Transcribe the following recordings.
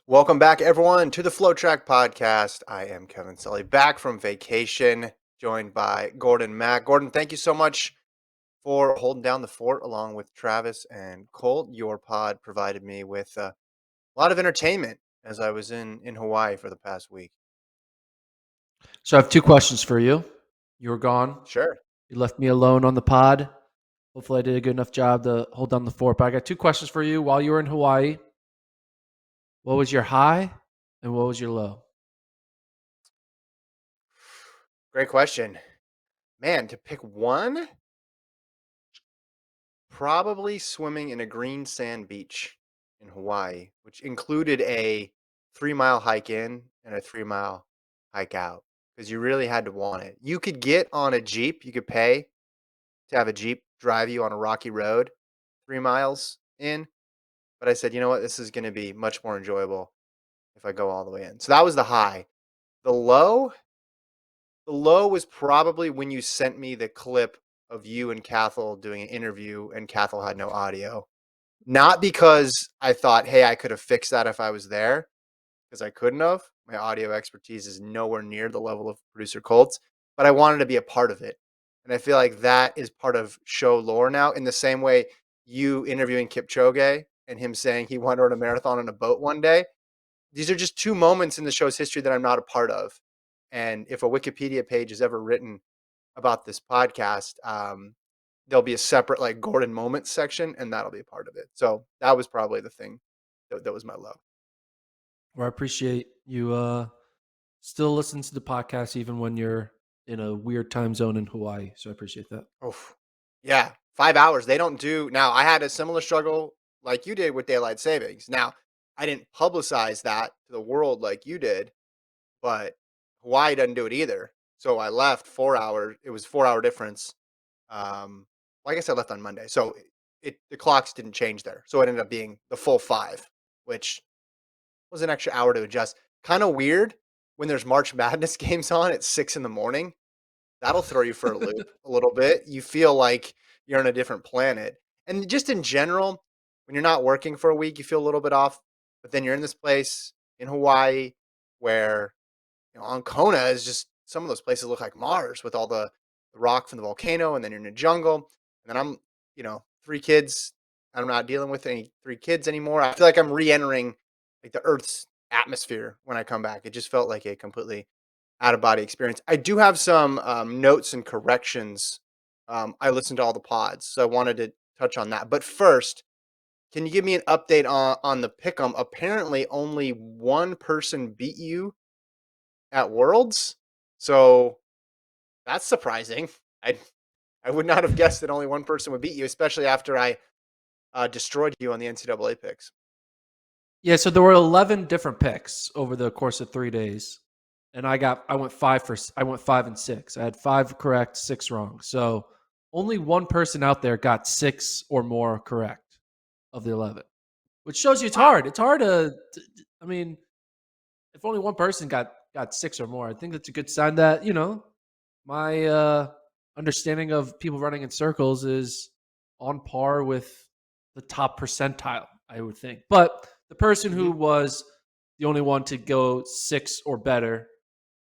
Welcome back, everyone, to the FloTrack podcast. I am Kevin Sully, back from vacation, joined by Gordon Mack. Gordon, thank you so much for holding down the fort along with Travis and Colt. Your pod provided me with a lot of entertainment as I was in Hawaii for the past week. So I have two questions for you. You were gone. Sure. You left me alone on the pod. Hopefully, I did a good enough job to hold down the fort. But I got two questions for you. While you were in Hawaii, what was your high and what was your low? Great question. Man, to pick one, probably swimming in a green sand beach in Hawaii, which included a 3 mile hike in and a 3 mile hike out because you really had to want it. You could get on a Jeep, you could pay to have a Jeep drive you on a rocky road 3 miles in. But I said, you know what? This is going to be much more enjoyable if I go all the way in. So that was the high. The low, the low was probably when you sent me the clip of you and Cathal doing an interview and Cathal had no audio. Not because I thought, hey, I could have fixed that if I was there, because I couldn't have. My audio expertise is nowhere near the level of producer Colt's, but I wanted to be a part of it. And I feel like that is part of show lore now, in the same way you interviewing Kipchoge and him saying he wanted to run a marathon on a boat one day. These are just two moments in the show's history that I'm not a part of. And if a Wikipedia page is ever written about this podcast, there'll be a separate like Gordon moments section, and that'll be a part of it. So that was probably the thing that was my low. Or I appreciate you still listening to the podcast even when you're in a weird time zone in Hawaii. So I appreciate that. Oh, yeah, 5 hours. They don't do now. I had a similar struggle like you did with daylight savings. Now, I didn't publicize that to the world like you did, but Hawaii doesn't do it either. So I left 4 hours. It was 4 hour difference. Well, I guess I left on Monday, so the clocks didn't change there. So it ended up being the full five, which was an extra hour to adjust. Kind of weird when there's March Madness games on at 6 in the morning. That'll throw you for a loop a little bit. You feel like you're on a different planet. And just in general, when you're not working for a week, you feel a little bit off. But then you're in this place in Hawaii where, on Kona is just some of those places look like Mars with all the rock from the volcano, and then you're in a jungle. And then I'm, 3 kids. I'm not dealing with any 3 kids anymore. I feel like I'm re-entering like the Earth's atmosphere when I come back. It just felt like a completely out of body experience. I do have some notes and corrections. I listened to all the pods, so I wanted to touch on that. But first, can you give me an update on the pick'em? Apparently, only one person beat you at Worlds, so that's surprising. I I would not have guessed that only one person would beat you, especially after I destroyed you on the NCAA picks. Yeah, so there were 11 different picks over the course of 3 days, and I went 5 and 6. I had 5 correct, 6 wrong. So only one person out there got 6 or more correct of the 11, which shows you it's hard. Wow. It's hard to I mean, if only one person got 6 or more, I think that's a good sign that my understanding of people running in circles is on par with the top percentile, I would think. But the person who Hmm. was the only one to go 6 or better,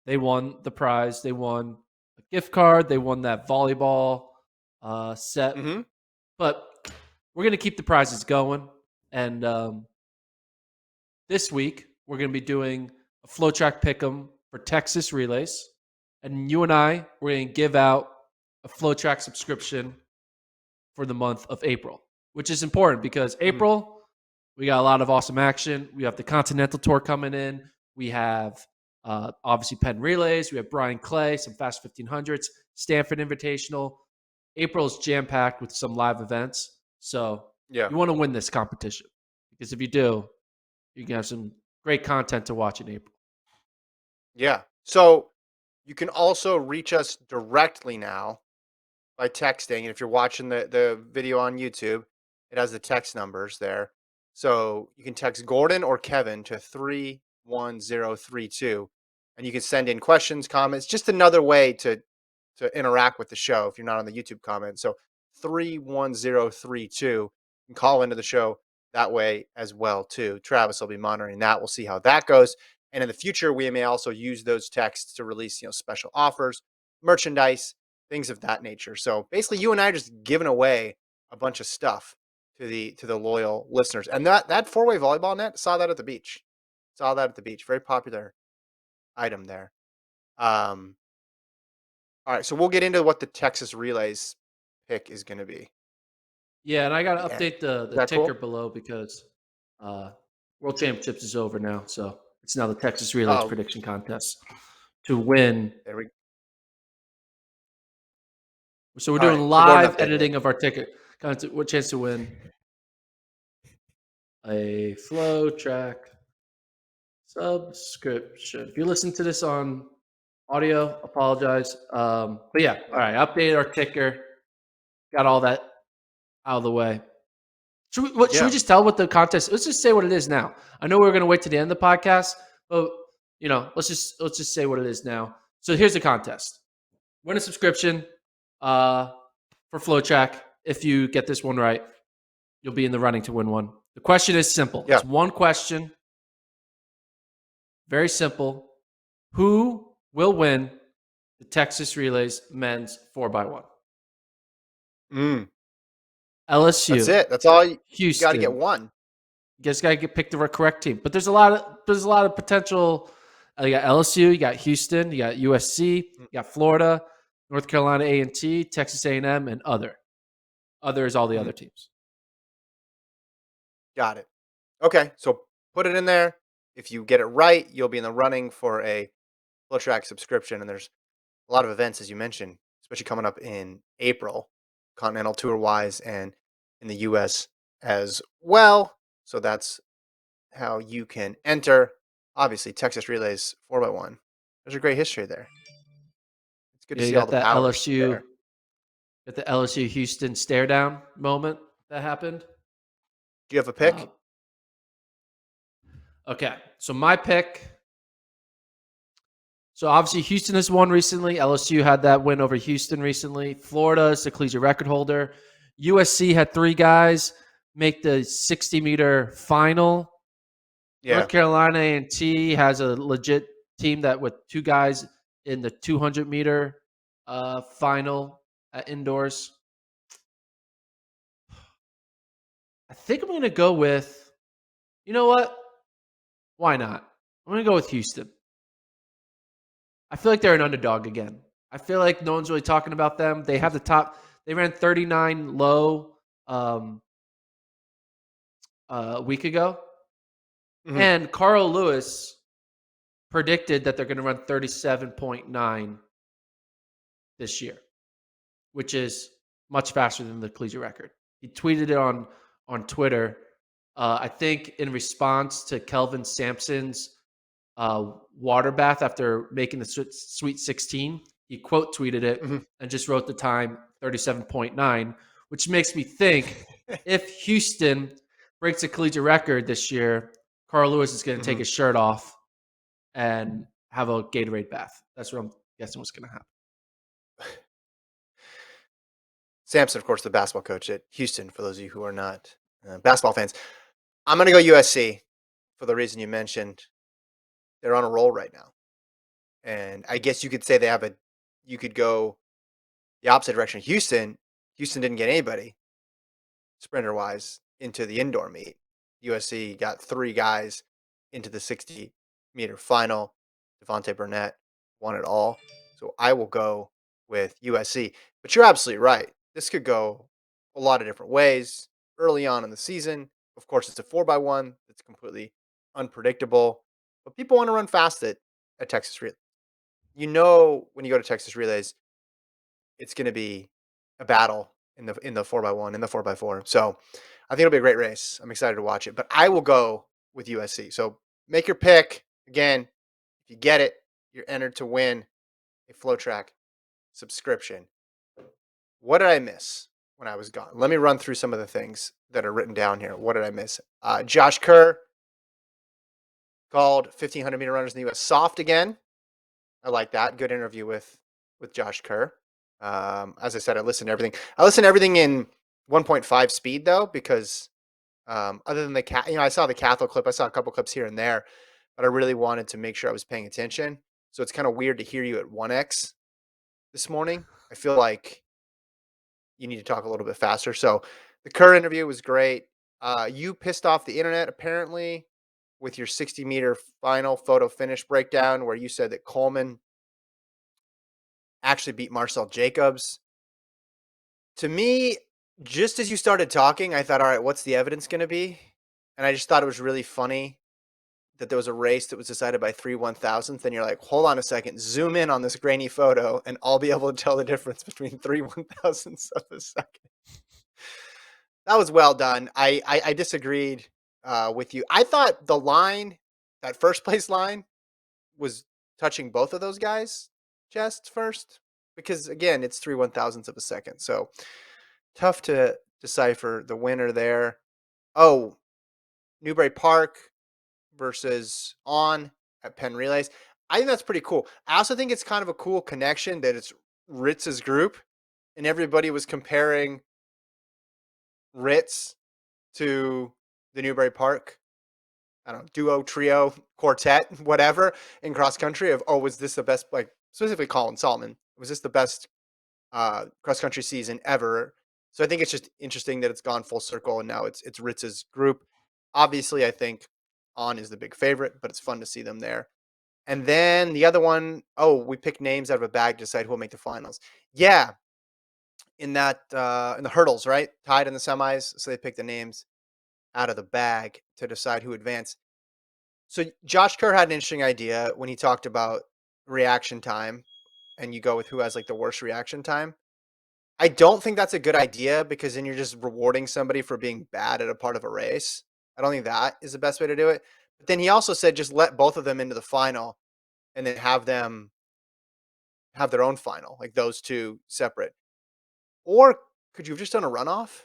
they won the prize. They won a gift card. They won that volleyball set. Hmm. But we're going to keep the prizes going. And this week, we're going to be doing a FloTrack Pick'em for Texas Relays. And you and we're going to give out a FloTrack subscription for the month of April, which is important because Hmm. April, we got a lot of awesome action. We have the Continental Tour coming in. We have obviously Penn Relays. We have Brian Clay, some Fast 1500s, Stanford Invitational. April is jam packed with some live events. So Yeah. you want to win this competition because if you do, you can have some great content to watch in April. Yeah. So you can also reach us directly now by texting. And if you're watching the video on YouTube, it has the text numbers there. So you can text Gordon or Kevin to 31032, and you can send in questions, comments, just another way to interact with the show if you're not on the YouTube comment. So 31032, and call into the show that way as well too. Travis will be monitoring that. We'll see how that goes. And in the future, we may also use those texts to release, special offers, merchandise, things of that nature. So basically, you and I are just giving away a bunch of stuff to the loyal listeners. And that four-way volleyball net, saw that at the beach. Saw that at the beach. Very popular item there. Um, all right, so we'll get into what the Texas Relays pick is going to be Yeah, and I got at to the end. update the Is the that ticker cool? below because uh, World Championships is over now, so it's now the Texas Relays Oh, prediction contest to win. there we. So we're All doing right, so go ahead and live update me. editing of our ticket. What chance to win a FloTrack subscription? If you listen to this on audio, apologize. But yeah, all Yeah, right. Updated our ticker. Got all that out of the way. Should we yeah, just tell what the contest? Let's just say what it is now. I know we are going to wait to the end of the podcast, but let's just say what it is now. So here's the contest: win a subscription for FloTrack. If you get this one right, you'll be in the running to win one. The question is simple. yeah. It's one question, very simple. Who will win the Texas Relays men's 4x1? Mm, that's LSU, it. That's all you got to get Houston. one. You guys got to get pick the correct team. But there's a lot of potential. You got LSU, you got Houston, you got USC, you Mm, got Florida, North Carolina A&T, Texas A&M, and other. Other is all the mhm. other teams. Got it. Okay, so put it in there. If you get it right, you'll be in the running for a FlowTrack subscription. And there's a lot of events, as you mentioned, especially coming up in April, continental tour wise, and in the U.S. as well. So that's how you can enter. Obviously, Texas Relays 4x1. There's a great history there. It's good to Yeah, you see all got the that powers LSU, there. got the LSU Houston stare down moment that happened. Do you have a Uh, pick? okay, so my pick. So obviously Houston has won recently. LSU had that win over Houston recently. Florida is the collegiate record holder. USC had three guys make the 60-meter final. Yeah. North Carolina A&T has a legit team that with two guys in the 200-meter final at indoors. I think I'm going to go with, you know what? Why not? I'm going to go with Houston. I feel like they're an underdog again. I feel like no one's really talking about them. They have the top. They ran 39 low um, a week ago, Mhm. and Carl Lewis predicted that they're going to run 37.9 this year, which is much faster than the collegiate record. He tweeted it on Twitter. I think in response to Kelvin Sampson's water bath after making the Sweet 16. He quote tweeted it Mhm. and just wrote the time 37.9, which makes me think if Houston breaks a collegiate record this year, Carl Lewis is going to take Mhm. his shirt off and have a Gatorade bath. That's what I'm guessing what's going to happen. Sampson, of course, the basketball coach at Houston, for those of you who are not basketball fans. I'm going to go USC for the reason you mentioned. They're on a roll right now. And I guess you could say you could go the opposite direction. Houston didn't get anybody sprinter wise into the indoor meet. USC got three guys into the 60-meter final. Devonte Burnett won it all. So I will go with USC. But you're absolutely right. This could go a lot of different ways early on in the season. Of course, it's a 4x1 that's completely unpredictable. But people want to run fast at Texas Relays. When you go to Texas Relays, it's going to be a battle in the 4x1, in the 4x4. So I think it'll be a great race. I'm excited to watch it. But I will go with USC. So make your pick. Again, if you get it, you're entered to win a FloTrack subscription. What did I miss when I was gone? Let me run through some of the things that are written down here. What did I miss? Josh Kerr called 1,500-meter runners in the U.S. soft again. I like that. Good interview with Josh Kerr. As I said, I listen to everything. I listen to everything in 1.5 speed though, because Other than I saw the Catholic clip. I saw a couple clips here and there, but I really wanted to make sure I was paying attention. So it's kind of weird to hear you at 1x this morning. I feel like you need to talk a little bit faster. So the Kerr interview was great. You pissed off the internet apparently with your 60-meter final photo finish breakdown, where you said that Coleman actually beat Marcel Jacobs. To me, just as you started talking, I thought, all right, what's the evidence going to be? And I just thought it was really funny that there was a race that was decided by 3/1000th, and you're like, hold on a second, zoom in on this grainy photo, and I'll be able to tell the difference between 3/1000ths of a second. That was well done. I disagreed with you. I thought the line, that first place line, was touching both of those guys' chests first, because again, it's 3/1000ths of a second. So tough to decipher the winner there. Oh, Newbury Park versus On at Penn Relays. I think that's pretty cool. I also think it's kind of a cool connection that it's Ritz's group, and everybody was comparing Ritz to the Newbury Park, I don't know, duo, trio, quartet, whatever, in cross country of, oh, was this the best, like specifically Colin Saltman, was this the best cross country season ever? So I think it's just interesting that it's gone full circle and now it's Ritz's group. Obviously, I think On is the big favorite, but it's fun to see them there. And then the other one, oh, we pick names out of a bag to decide who will make the finals. Yeah, in the hurdles, right? Tied in the semis, so they pick the names out of the bag to decide who advanced. So Josh Kerr had an interesting idea when he talked about reaction time, and you go with who has like the worst reaction time. I don't think that's a good idea because then you're just rewarding somebody for being bad at a part of a race. I don't think that is the best way to do it. But then he also said just let both of them into the final and then have them have their own final, like those two separate. Or could you have just done a runoff?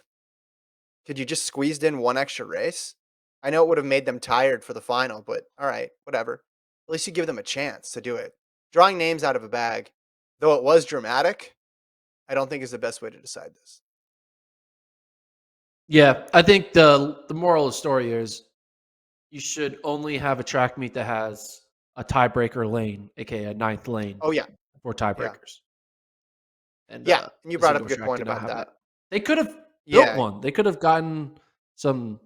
Could you just squeezed in one extra race? I know it would have made them tired for the final, but all right, whatever. At least you give them a chance to do it. Drawing names out of a bag, though it was dramatic, I don't think is the best way to decide this. Yeah, I think the moral of the story is you should only have a track meet that has a tiebreaker lane, aka a ninth lane Oh yeah, for yeah, tiebreakers. And yeah. And you the brought up a singles good track point did not about have that. that. They could have built Yeah, one. They could have gotten some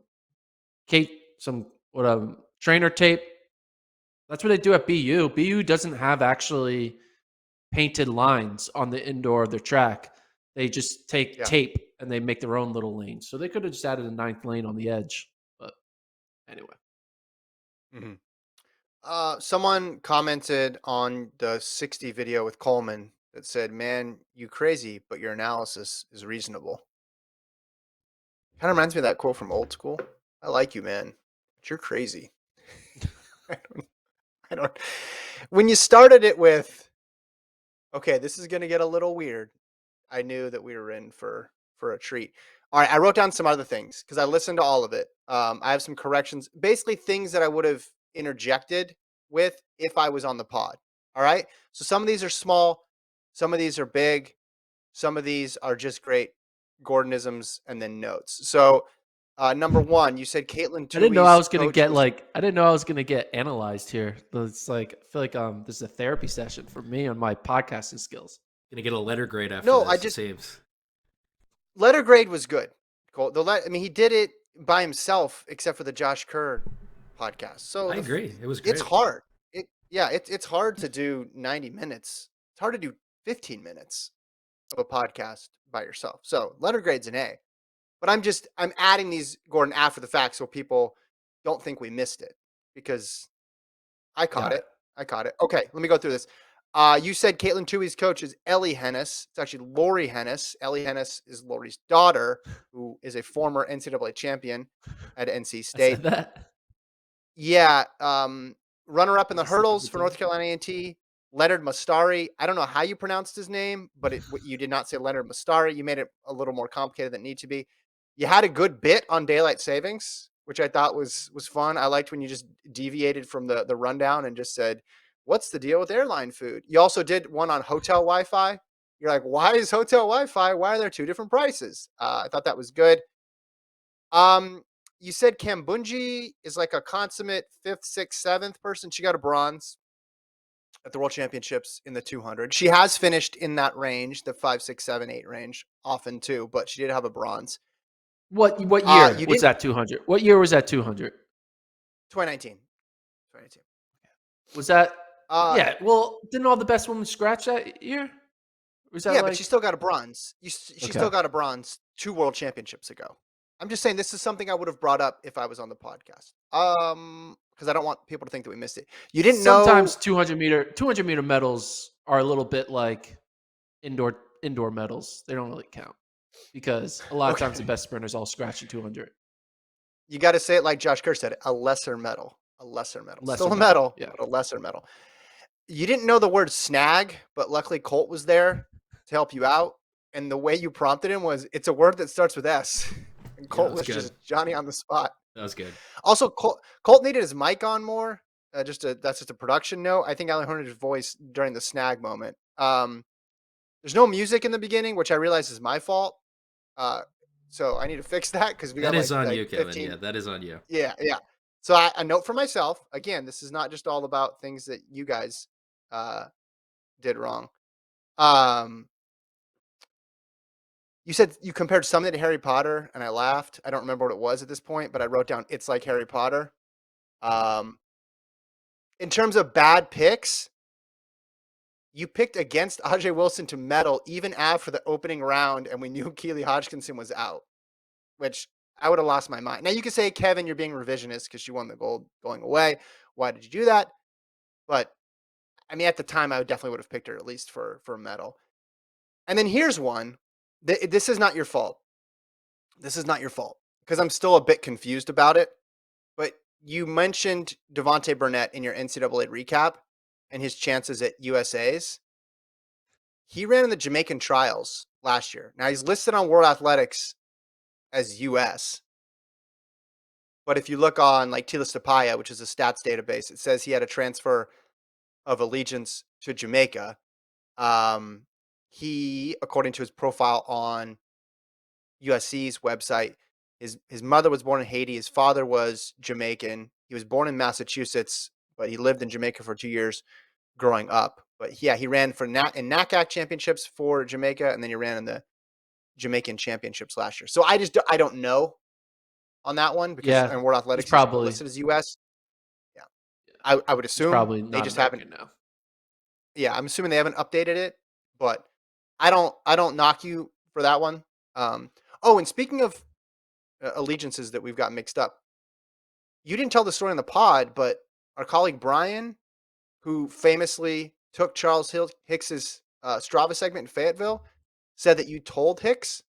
some trainer tape. That's what they do at BU. BU doesn't have actually painted lines on the indoor of their track. They just take yeah. tape and they make their own little lanes. So they could have just added a ninth lane on the edge. But anyway. hmm Someone commented on the 60 video with Coleman that said, "Man, you crazy, but your analysis is reasonable." Kind of reminds me of that quote from Old School. I like you, man, but you're crazy. I don't. I don't. When you started it with, okay, this is gonna get a little weird. I knew that we were in for a treat. All right, I wrote down some other things because I listened to all of it. I have some corrections, basically things that I would have interjected with if I was on the pod. All right, so some of these are small, some of these are big, some of these are just great Gordonisms and then notes. So, number one, you said Caitlin I didn't know I Tui's was gonna coach get was. like I didn't know I was gonna get analyzed here. It's like I feel like this is a therapy session for me on my podcasting skills. Gonna get a letter grade after No, I this, it just seems. letter grade was good. Cole, I mean, he did it by himself, except for the Josh Kerr podcast. So I agree. It was it's great. hard. It's hard to do 90 minutes. It's hard to do 15 minutes of a podcast by yourself. So letter grade's an A. But I'm adding these, Gordon, after the fact so people don't think we missed it because I caught Got it. it. I caught it. Okay, let me go through this. You said Caitlin Tui's coach is Ellie Hennis. It's actually Lori Hennis. Ellie Hennis is Lori's daughter, who is a former NCAA champion at NC I State. said that. Yeah, runner up in Did the you slip of hurdles the for North tongue? Carolina A&T, Leonard Mastari. I don't know how you pronounced his name, but you did not say Leonard Mastari. You made it a little more complicated than it need to be. You had a good bit on daylight savings, which I thought was fun. I liked when you just deviated from the rundown and just said, "What's the deal with airline food?" You also did one on hotel Wi-Fi. You're like, "Why is hotel Wi-Fi? Why are there two different prices?" I thought that was good. Um, you said Kambunji is like a consummate 5th, 6th, 7th person. She got a bronze at the World Championships in the 200. She has finished in that range, the 5, 6, 7, 8 range often too, but she did have a bronze. What year You was didn't that 200? What year was that 200? 2019. 2019. Was that Uh, yeah, well, didn't all the best women scratch that year? Was that yeah, but she like still got a bronze. She okay. still got a bronze 2 world championships ago. I'm just saying this is something I would have brought up if I was on the podcast. Because I don't want people to think that we missed it. You didn't know. Sometimes 200-meter medals are a little bit like indoor medals. They don't really count because a lot of times the Okay. best sprinters all scratch in 200. You got to say it like Josh Kerr said, a lesser medal. A lesser medal. Lesser Still a medal. medal, Yeah. but a lesser medal. You didn't know the word snag, but luckily Colt was there to help you out. And the way you prompted him was, it's a word that starts with S. And Yeah, that Colt was was good. just Johnny on the spot. That was good. Also, Colt needed his mic on more. That's just a production note. I think I only heard his voice during the snag moment. There's no music in the beginning, which I realize is my fault. So I need to fix that because we That got is on like you, Kevin. 15. Yeah, that is on you. Yeah, yeah. So a note for myself. Again, this is not just all about things that you guys uh, did wrong. Um, you said you compared something to Harry Potter, and I laughed. I don't remember what it was at this point, but I wrote down it's like Harry Potter. Um, in terms of bad picks, you picked against Ajay Wilson to medal even after the opening round, and we knew Keely Hodgkinson was out, which I would have lost my mind. Now you could say, Kevin, you're being revisionist because she won the gold going away. Why did you do that? But I mean, at the time, I definitely would have picked her at least for a medal. And then here's one. This is not your fault. This is not your fault because I'm still a bit confused about it. But you mentioned Devonte Burnett in your NCAA recap and his chances at USA's. He ran in the Jamaican trials last year. Now he's listed on World Athletics as US. But if you look on like Tila Stapaya, which is a stats database, it says he had a transfer of allegiance to Jamaica. He, according to his profile on USC's website, his mother was born in Haiti. His father was Jamaican. He was born in Massachusetts, but he lived in Jamaica for 2 years growing up. But yeah, he ran for in NACAC championships for Jamaica, and then he ran in the Jamaican championships last year. So I don't know on that one because Yeah. in World He's Athletics he's probably listed as US. Yeah, I would he's assume probably they not just haven't. American now. Yeah, I'm assuming they haven't updated it, but I don't knock you for that one. Oh, and speaking of allegiances that we've got mixed up, you didn't tell the story in the pod, but our colleague Brian, who famously took Hicks's Strava segment in Fayetteville, said that you told Hicks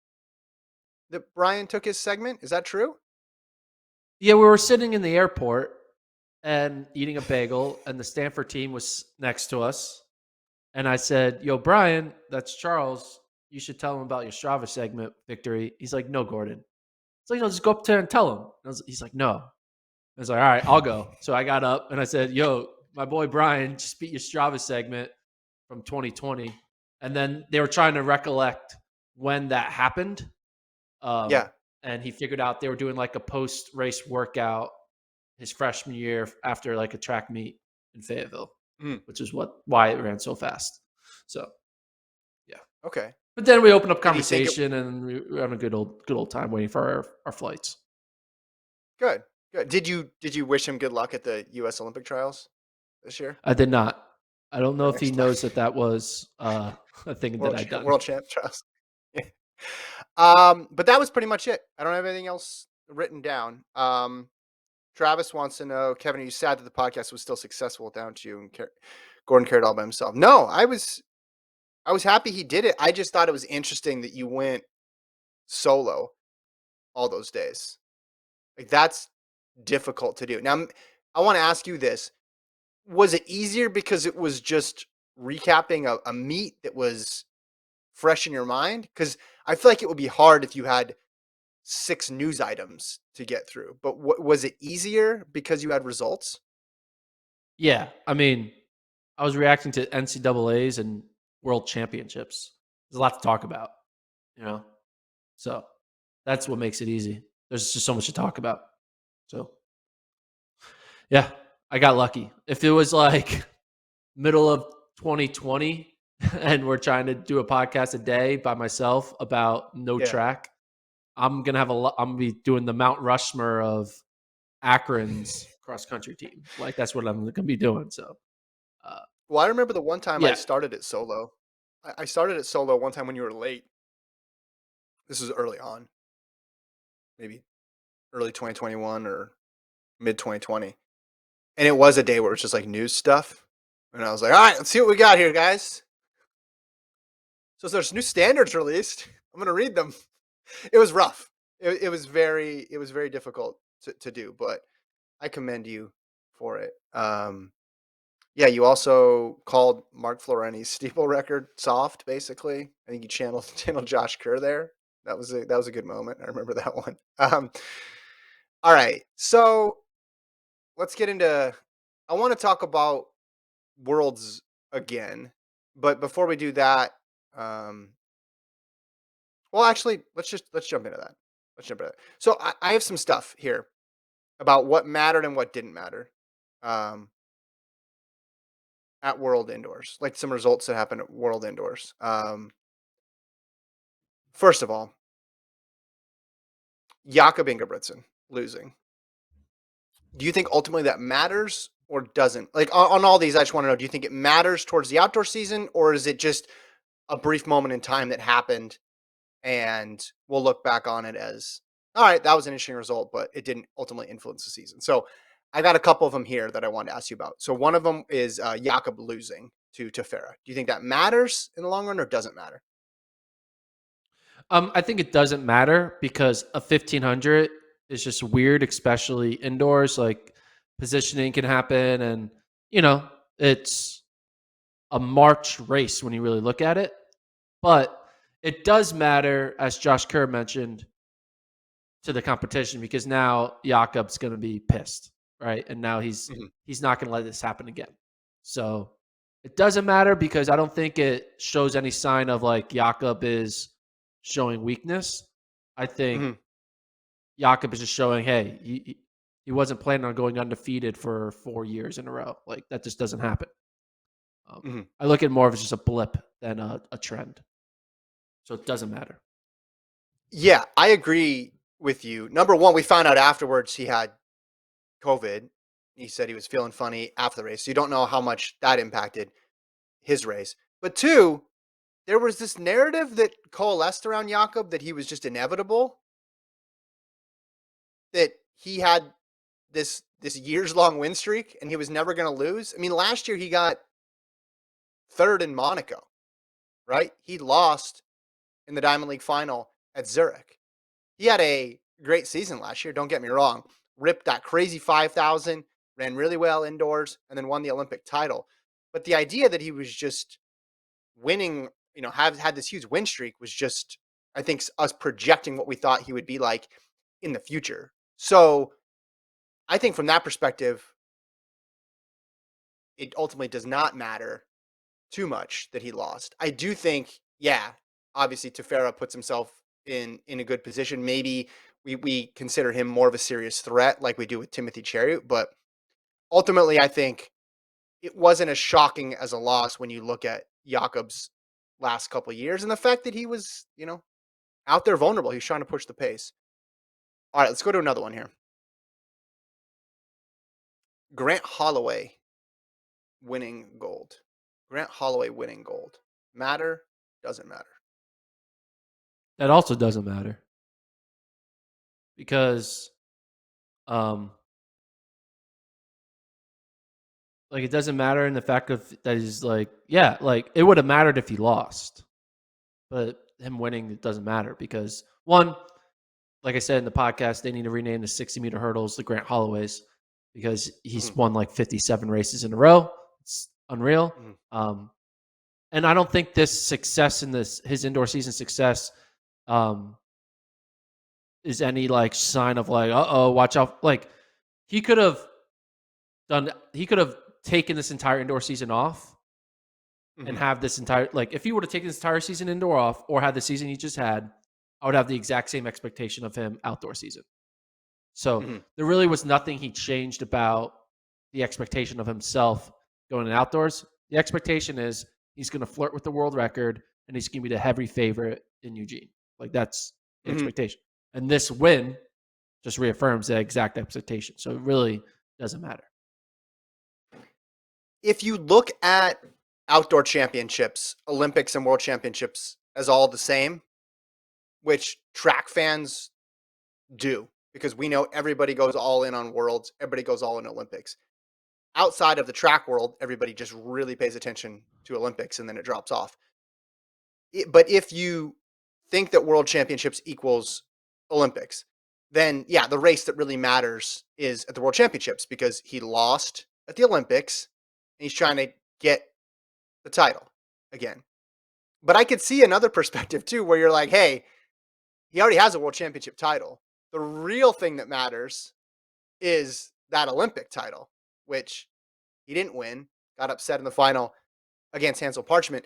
that Brian took his segment. Is that true? Yeah, we were sitting in the airport and eating a bagel, and the Stanford team was next to us. And I said, "Yo, Brian, that's Charles. You should tell him about your Strava segment victory." He's like, "No, Gordon." It's like, "No, just go up there and tell him." He's like, "No." I was like, "All right, I'll go." So I got up and I said, "Yo, my boy Brian just beat your Strava segment from 2020." And then they were trying to recollect when that happened. Um, Yeah. and he figured out they were doing like a post race workout his freshman year after like a track meet in Fayetteville, Mm, which is why it ran so fast. So yeah. okay. But then we opened up Did he think it? conversation and we were having a good old time waiting for our flights. Good. Good. Did you wish him good luck at the U.S. Olympic trials this year I did not. I don't know or if he next time? knows that was a thing that I'd done. World champ trials. But that was pretty much it. I don't have anything else written down. Travis wants to know, Kevin, are you sad that the podcast was still successful without you and Gordon carried it all by himself? No, I was happy he did it. I just thought it was interesting that you went solo all those days. Like that's difficult to do. Now, I want to ask you this: was it easier because it was just recapping a meet that was fresh in your mind? Because I feel like it would be hard if you had 6 news items to get through. But was it easier because you had results? Yeah, I mean, I was reacting to NCAA's and World Championships. There's a lot to talk about, you know. So that's what makes it easy. There's just so much to talk about. So, yeah, I got lucky. If it was like middle of 2020 and we're trying to do a podcast a day by myself about no Yeah. track, I'm gonna have I'm gonna be doing the Mount Rushmore of Akron's cross country team. Like that's what I'm gonna be doing. So, uh, Well, I remember the one time I yeah, started it solo. I started it solo one time when you were late. This was early on, maybe early 2021 or mid 2020. And it was a day where it was just like news stuff. And I was like, all right, let's see what we got here, guys. So there's new standards released. I'm going to read them. It was rough. It was very difficult to do, but I commend you for it. Yeah, you also called Mark Floreni's steeple record soft, basically. I think you channeled Josh Kerr there. That was a good moment. I remember that one. All right. So let's get into I want to talk about worlds again. But before we do that, um, well, actually, let's jump into that. Let's jump into that. So I have some stuff here about what mattered and what didn't matter um, at World Indoors, like some results that happened at World Indoors. First of all, Jakob Ingebrigtsen losing. Do you think ultimately that matters or doesn't? Like on all these, I just want to know: do you think it matters towards the outdoor season, or is it just a brief moment in time that happened and we'll look back on it as all right, that was an interesting result, but it didn't ultimately influence the season. So I got a couple of them here that I wanted to ask you about. So one of them is Jakob losing to Farah. Do you think that matters in the long run or doesn't matter? I think it doesn't matter because a 1500 is just weird, especially indoors. Like positioning can happen, and you know it's a March race when you really look at it. But it does matter, as Josh Kerr mentioned, to the competition because now Jakob's going to be pissed, right? And now Mm-hmm. he's not going to let this happen again. So it doesn't matter because I don't think it shows any sign of like Jakob is showing weakness. I think Mm-hmm. Jakob is just showing, hey, he wasn't planning on going undefeated for 4 years in a row. Like that just doesn't happen. Mm-hmm. I look at more of as just a blip than a trend. So it doesn't matter. Yeah, I agree with you. Number one, we found out afterwards he had COVID. He said he was feeling funny after the race. So you don't know how much that impacted his race. But two, there was this narrative that coalesced around Jakob that he was just inevitable, that he had this years long win streak and he was never going to lose. I mean, last year he got third in Monaco, right? He lost in the Diamond League final at Zurich. He had a great season last year, don't get me wrong. Ripped that crazy 5,000, ran really well indoors, and then won the Olympic title. But the idea that he was just winning, had this huge win streak was just, I think, us projecting what we thought he would be like in the future. So I think from that perspective, it ultimately does not matter too much that he lost. I do think, yeah, obviously Tefera puts himself in a good position. Maybe we consider him more of a serious threat like we do with Timothy Chariot, but ultimately I think it wasn't as shocking as a loss when you look at Jakob's last couple of years and the fact that he was, out there vulnerable. He was trying to push the pace. All right, let's go to another one here. Grant Holloway winning gold. Grant Holloway winning gold. Matter? Doesn't matter. That also doesn't matter because um like it doesn't matter in the fact of that he's like, yeah, like it would have mattered if he lost. But him winning it doesn't matter because one, like I said in the podcast, they need to rename the 60-meter hurdles the Grant Holloways because he's Mhm, won like 57 races in a row. It's unreal. mhm, Um, and I don't think this success in his indoor season success um, is any like sign of like, watch out. Like he could have he could have taken this entire indoor season off and mhm. have this entire like if he would have taken this entire season indoor off or had the season he just had, I would have the exact same expectation of him outdoor season. So Mhm. there really was nothing he changed about the expectation of himself going in outdoors. The expectation is he's going to flirt with the world record and he's going to be the heavy favorite in Eugene. Like that's the Mhm. expectation. And this win just reaffirms that exact expectation. So it really doesn't matter. If you look at outdoor championships, Olympics and world championships as all the same, which track fans do, because we know everybody goes all in on worlds, everybody goes all in Olympics. Outside of the track world, everybody just really pays attention to Olympics and then it drops off. But if you think that world championships equals Olympics, then yeah, the race that really matters is at the world championships because he lost at the Olympics and he's trying to get the title again. But I could see another perspective too, where you're like, hey, he already has a world championship title. The real thing that matters is that Olympic title, which he didn't win, got upset in the final against Hansel Parchment.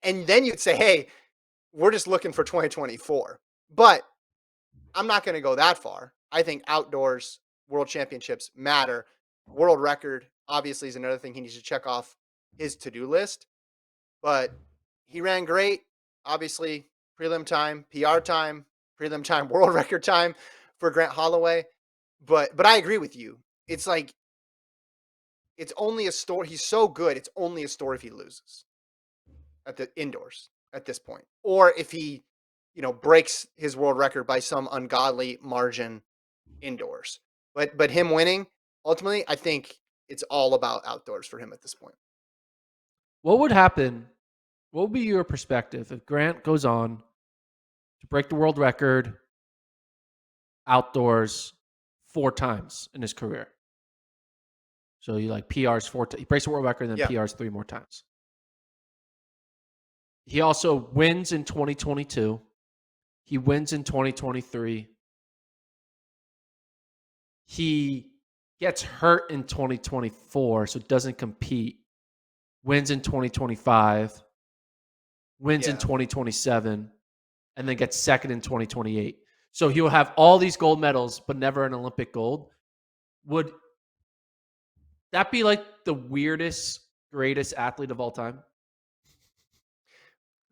And then you'd say, hey, we're just looking for 2024. But I'm not going to go that far. I think outdoors world championships matter. World record, obviously, is another thing he needs to check off his to do list. But he ran great. Obviously, prelim time, PR time, prelim time, world record time for Grant Holloway. But I agree with you. It's like it's only a story. He's so good. It's only a story if he loses at the indoors at this point, or if he, breaks his world record by some ungodly margin indoors. But him winning ultimately, I think it's all about outdoors for him at this point. What would happen? What would be your perspective if Grant goes on to break the world record outdoors 4 times in his career? So he like PRs he breaks the world record and then Yeah, PRs 3 more times. He also wins in 2022. He wins in 2023. He gets hurt in 2024, so doesn't compete. Wins in 2025. Wins in yeah. 2027, and then gets second in 2028. So he'll have all these gold medals, but never an Olympic gold. Would that be like the weirdest, greatest athlete of all time?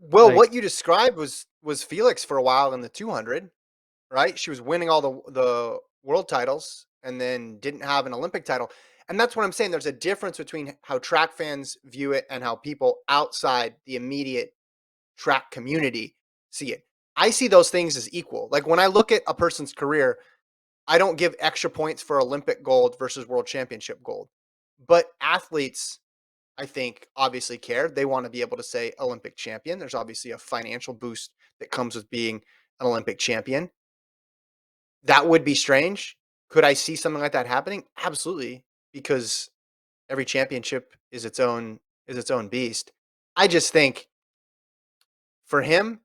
Well, Like, what you described was Felix for a while in the 200, right? She was winning all the world titles and then didn't have an Olympic title. And that's what I'm saying. There's a difference between how track fans view it and how people outside the immediate track community see it. I see those things as equal. Like when I look at a person's career, I don't give extra points for Olympic gold versus world championship gold. But athletes, I think, obviously care. They want to be able to say Olympic champion. There's obviously a financial boost that comes with being an Olympic champion. That would be strange. Could I see something like that happening? Absolutely, because every championship is its own beast. I just think for him,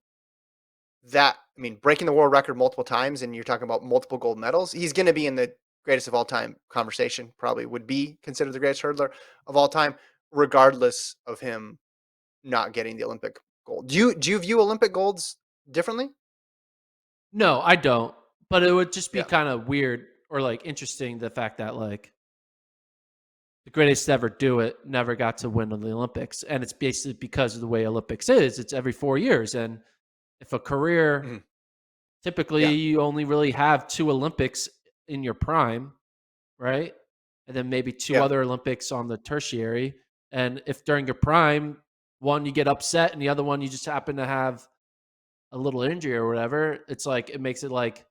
breaking the world record multiple times, and you're talking about multiple gold medals, he's going to be in the greatest of all time conversation. Probably would be considered the greatest hurdler of all time, regardless of him not getting the Olympic gold. Do you view Olympic golds differently? no, I don't. But it would just be Yeah, kind of weird or like interesting the fact that like the greatest to ever do it never got to win on the Olympics. And it's basically because of the way Olympics is. It's every 4 years. And if a career, mhm, typically yeah, you only really have 2 Olympics in your prime, right? And then maybe two yeah, other Olympics on the tertiary. And if during your prime, one you get upset and the other one you just happen to have a little injury or whatever, it's like it makes it like,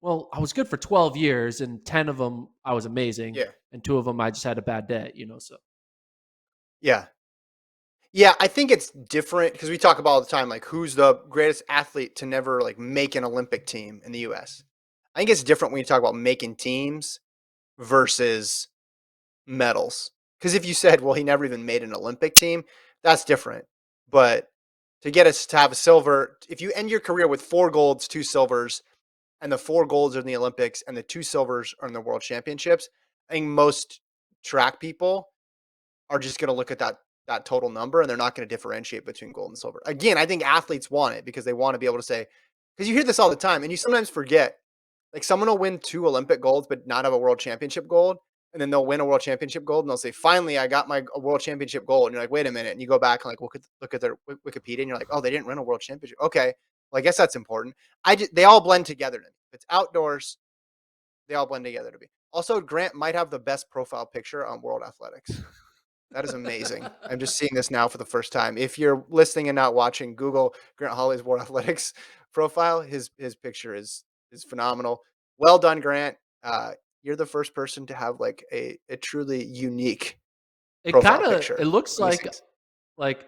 well, I was good for 12 years and 10 of them I was amazing yeah, and 2 of them I just had a bad day. So yeah. Yeah, I think it's different because we talk about all the time, like who's the greatest athlete to never like make an Olympic team in the US. I think it's different when you talk about making teams versus medals. Because if you said, well, he never even made an Olympic team, that's different. But to get us to have a silver, if you end your career with 4 golds, 2 silvers, and the 4 golds are in the Olympics and the 2 silvers are in the World Championships, I think most track people are just going to look at that total number and they're not going to differentiate between gold and silver. Again, I think athletes want it because they want to be able to say, because you hear this all the time and you sometimes forget Like someone will win 2 Olympic golds, but not have a world championship gold. And then they'll win a world championship gold and they'll say, finally, I got my world championship gold. And you're like, wait a minute. And you go back and like, look at their Wikipedia and you're like, oh, they didn't win a world championship. Okay. Well, I guess that's important. They all blend together to me. If it's outdoors, they all blend together to me. Also, Grant might have the best profile picture on World Athletics. That is amazing. I'm just seeing this now for the first time. If you're listening and not watching, Google Grant Holloway's World Athletics profile. His picture is phenomenal. Well done, Grant. You're the first person to have like a truly unique It profile kind of picture. it looks Let me see. like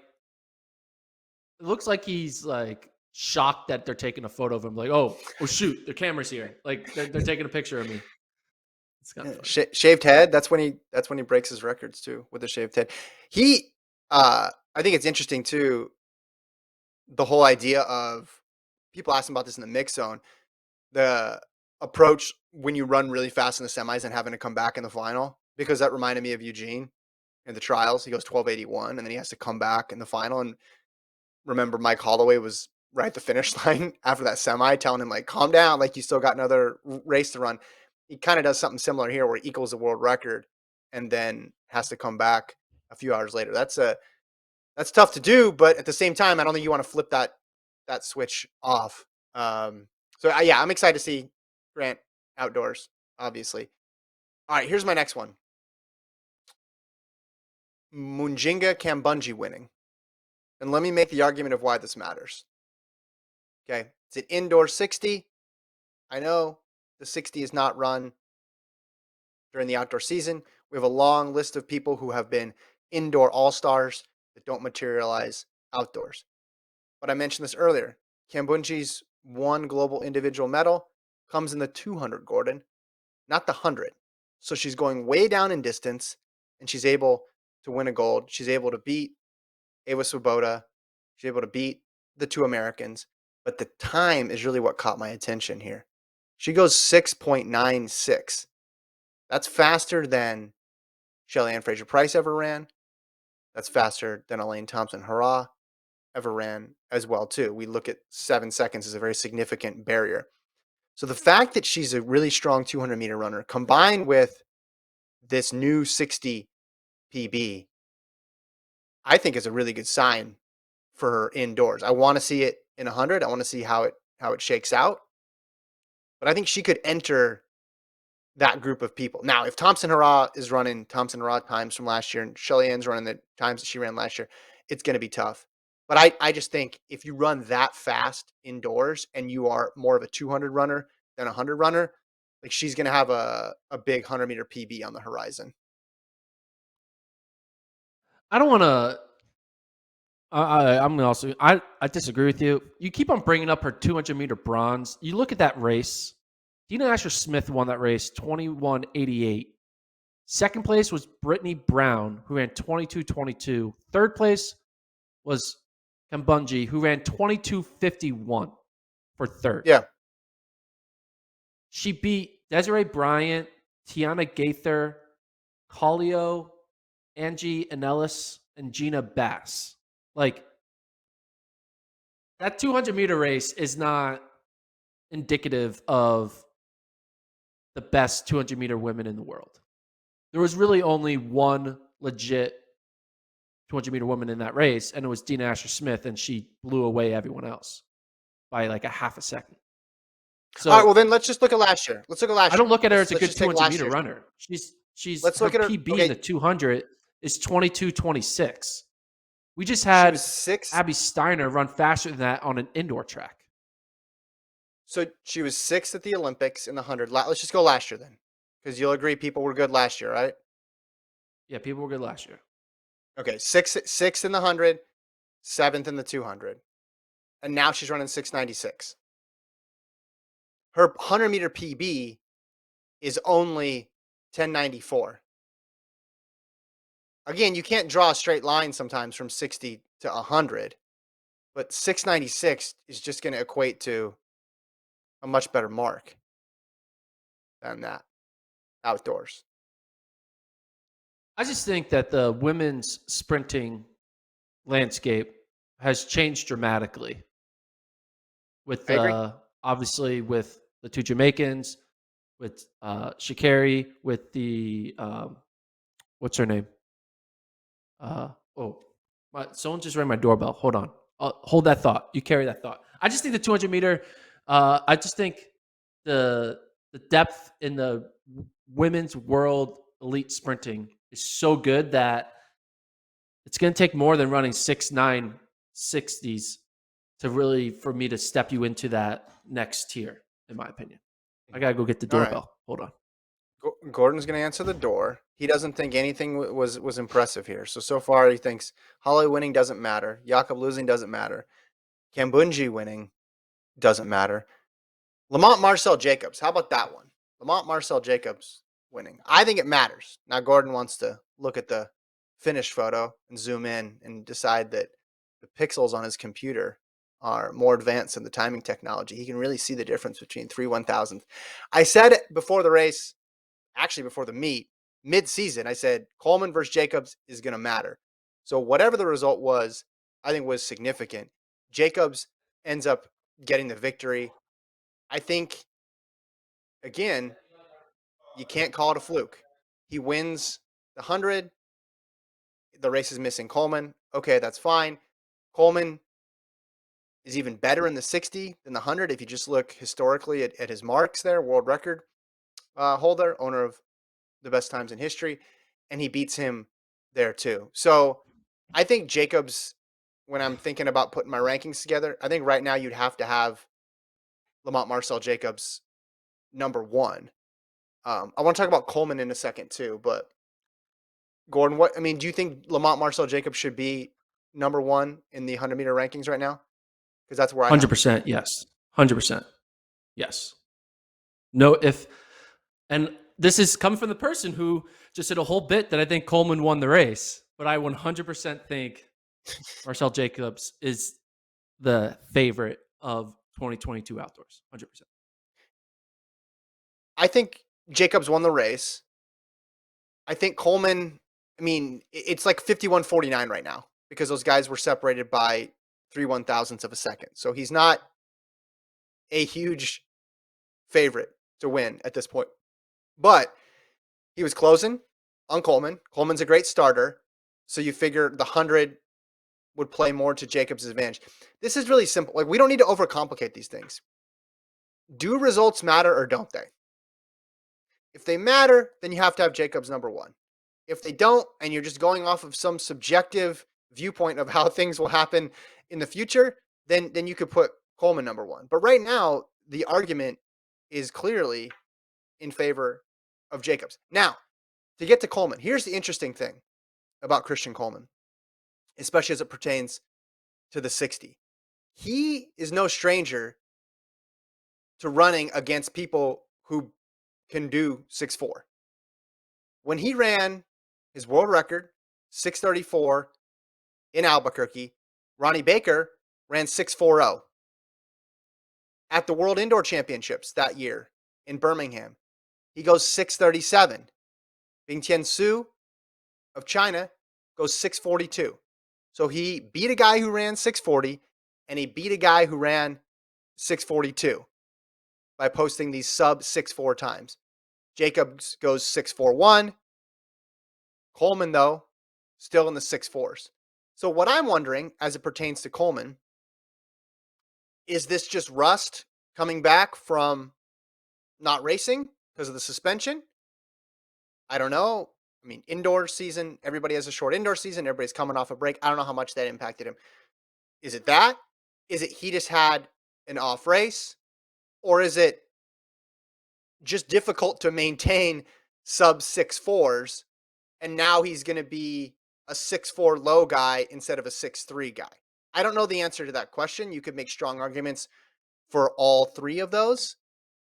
it looks like he's like shocked that they're taking a photo of him. Like, oh shoot, the camera's here. Like they're taking a picture of me. It's kind of funny. Shaved head. That's when he breaks his records too, with a shaved head. I think it's interesting too. The whole idea of people asking about this in the mix zone. The approach when you run really fast in the semis and having to come back in the final, because that reminded me of Eugene in the trials. He goes 12:81 and then he has to come back in the final. And remember, Mike Holloway was right at the finish line after that semi, telling him like, calm down, like you still got another race to run. He kind of does something similar here where he equals the world record and then has to come back a few hours later. That's tough to do, but at the same time, I don't think you want to flip that switch off. Yeah, I'm excited to see Grant outdoors, obviously. All right, here's my next one. Munjinga Kambunji winning. And let me make the argument of why this matters. Okay, it's an indoor 60. I know the 60 is not run during the outdoor season. We have a long list of people who have been indoor all-stars that don't materialize outdoors. But I mentioned this earlier. Kambunji's one global individual medal comes in the 200, Gordon, not the 100. So she's going way down in distance, and she's able to win a gold. She's able to beat Ava Swoboda. She's able to beat the 2 Americans. But the time is really what caught my attention here. She goes 6.96. That's faster than Shelly Ann Fraser-Price ever ran. That's faster than Elaine Thompson-Herah ever ran as well, too. We look at 7 seconds as a very significant barrier. So the fact that she's a really strong 200-meter runner combined with this new 60 PB, I think is a really good sign for her indoors. I want to see it in 100. I want to see how it shakes out. But I think she could enter that group of people. Now, if Thompson-Herah is running Thompson-Herah times from last year and Shelly Ann's running the times that she ran last year, it's going to be tough. But I just think if you run that fast indoors and you are more of a 200 runner than a 100 runner, like she's going to have a big 100-meter PB on the horizon. I don't want to. I'm also. I disagree with you. You keep on bringing up her 200-meter bronze. You look at that race. Dina Asher-Smith won that race 21:88. Second place was Brittany Brown, who ran 22:22. Third place was Kambunji, who ran 22:51 for third. Yeah. She beat Desiree Bryant, Tiana Gaither, Collio, Angie Anellis, and Gina Bass. Like, that 200-meter race is not indicative of the best 200-meter women in the world. There was really only one legit 200-meter woman in that race, and it was Dina Asher-Smith, and she blew away everyone else by like a half a second. So, all right, well then let's just look at last year. Let's look at last year. I don't look at her as a good Let's take 200-meter runner. Let's her look at her. PB Okay. in the 200 is 22:26. We just had Abby Steiner run faster than that on an indoor track. So she was 6th at the Olympics in the 100. Let's just go last year then, because you'll agree people were good last year, right? Yeah, people were good last year. Okay, sixth in the 100, 7th in the 200, and now she's running 6.96. Her 100-meter PB is only 10.94. Again, you can't draw a straight line sometimes from 60 to 100, but 6.96 is just going to equate to a much better mark than that outdoors. I just think that the women's sprinting landscape has changed dramatically with obviously with the two Jamaicans, with Sha'Carri, with the what's her name? Someone just rang my doorbell. Hold on. Hold that thought. You carry that thought. I just think the 200 meter. I just think the depth in the women's world elite sprinting is so good that it's going to take more than running 6'9", 60s to really for me to step you into that next tier. In my opinion, I gotta go get the All right. doorbell. Hold on. Gordon's going to answer the door. He doesn't think anything was impressive here. So far he thinks Holly winning doesn't matter. Jakob losing doesn't matter. Kambunji winning doesn't matter. Lamont Marcel Jacobs. How about that one? Lamont Marcel Jacobs winning. I think it matters. Now Gordon wants to look at the finished photo and zoom in and decide that the pixels on his computer are more advanced than the timing technology. He can really see the difference between 3/1000th. I said it before the race, actually before the meet, mid-season, I said Coleman versus Jacobs is going to matter. So whatever the result was, I think was significant. Jacobs ends up getting the victory. I think, again, you can't call it a fluke. He wins the 100. The race is missing Coleman. Okay, that's fine. Coleman is even better in the 60 than the 100 if you just look historically at his marks there, world record holder, owner of the best times in history, and he beats him there too. So I think Jacobs, when I'm thinking about putting my rankings together, I think right now you'd have to have Lamont Marcel Jacobs number one. I want to talk about Coleman in a second too, but Gordon, do you think Lamont Marcel Jacobs should be number one in the 100-meter rankings right now? Because that's where I have him. 100%. Yes. 100%. Yes. No, if, and this is coming from the person who just did a whole bit that I think Coleman won the race, but I 100% think Marcel Jacobs is the favorite of 2022 outdoors. 100%. I think Jacobs won the race. I think Coleman, it's like 51-49 right now because those guys were separated by 3/1000ths of a second. So he's not a huge favorite to win at this point. But he was closing on Coleman. Coleman's a great starter. So you figure the 100 would play more to Jacobs' advantage. This is really simple. Like, we don't need to overcomplicate these things. Do results matter or don't they? If they matter, then you have to have Jacobs number one. If they don't, and you're just going off of some subjective viewpoint of how things will happen in the future, then you could put Coleman number one. But right now, the argument is clearly in favor of Jacobs. Now, to get to Coleman, here's the interesting thing about Christian Coleman, especially as it pertains to the 60. He is no stranger to running against people who can do 6'4". When he ran his world record, 6:34 in Albuquerque, Ronnie Baker ran 6:40 at the World Indoor Championships that year in Birmingham. He goes 6:37. Bing Tiansu of China goes 6:42. So he beat a guy who ran 6:40 and he beat a guy who ran 6:42 by posting these sub 6'4" times. Jacobs goes 6'41". Coleman, though, still in the 6'4s". So what I'm wondering, as it pertains to Coleman, is this just rust coming back from not racing because of the suspension? I don't know. Indoor season, everybody has a short indoor season. Everybody's coming off a break. I don't know how much that impacted him. Is it that? Is it he just had an off race? Or is it just difficult to maintain sub 6'4s, and now he's going to be a 6'4" low guy instead of a 6'3" guy? I don't know the answer to that question. You could make strong arguments for all three of those.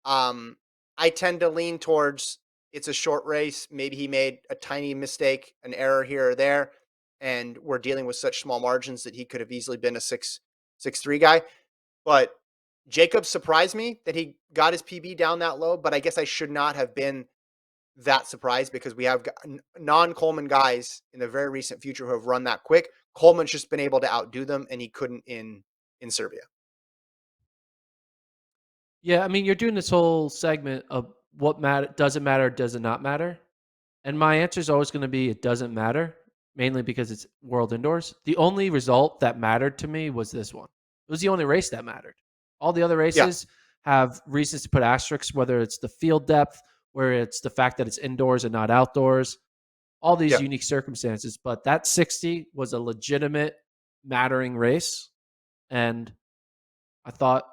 I tend to lean towards it's a short race. Maybe he made a tiny mistake, an error here or there, and we're dealing with such small margins that he could have easily been a 6'3" guy. But Jacobs surprised me that he got his PB down that low, but I guess I should not have been that surprised because we have non-Coleman guys in the very recent future who have run that quick. Coleman's just been able to outdo them, and he couldn't in Serbia. Yeah, I mean, you're doing this whole segment of what doesn't matter, does it not matter? And my answer is always going to be it doesn't matter, mainly because it's World Indoors. The only result that mattered to me was this one. It was the only race that mattered. All the other Yeah, races have reasons to put asterisks, whether it's the field depth, where it's the fact that it's indoors and not outdoors, all these yeah. unique circumstances. But that 60 was a legitimate mattering race. And I thought,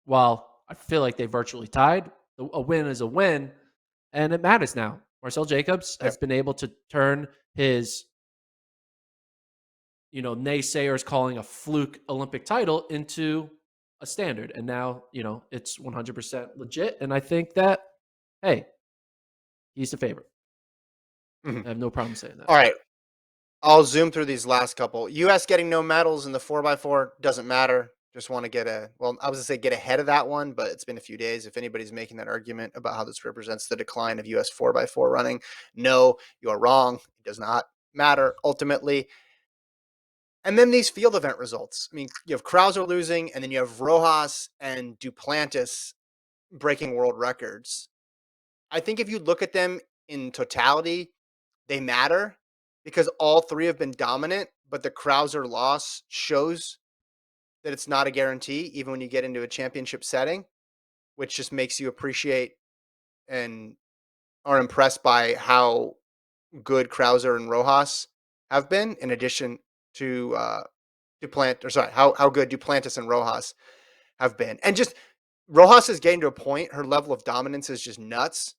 while I feel like they virtually tied, a win is a win, and it matters now. Marcel Jacobs Yeah. has been able to turn his, naysayers calling a fluke Olympic title into a standard. And now, it's 100% legit. And I think that, hey, he's the favorite. Mhm. I have no problem saying that. All right. I'll zoom through these last couple. U.S. getting no medals in the 4x4 doesn't matter. Just want to I was going to say get ahead of that one, but it's been a few days. If anybody's making that argument about how this represents the decline of U.S. 4x4 running, no, you are wrong. It does not matter ultimately. And then these field event results. I mean, you have Krauser losing, and then you have Rojas and Duplantis breaking world records. I think if you look at them in totality, they matter because all three have been dominant, but the Krauser loss shows that it's not a guarantee, even when you get into a championship setting, which just makes you appreciate and are impressed by how good Krauser and Rojas have been, in addition to how good Duplantis and Rojas have been. And just Rojas is getting to a point, her level of dominance is just nuts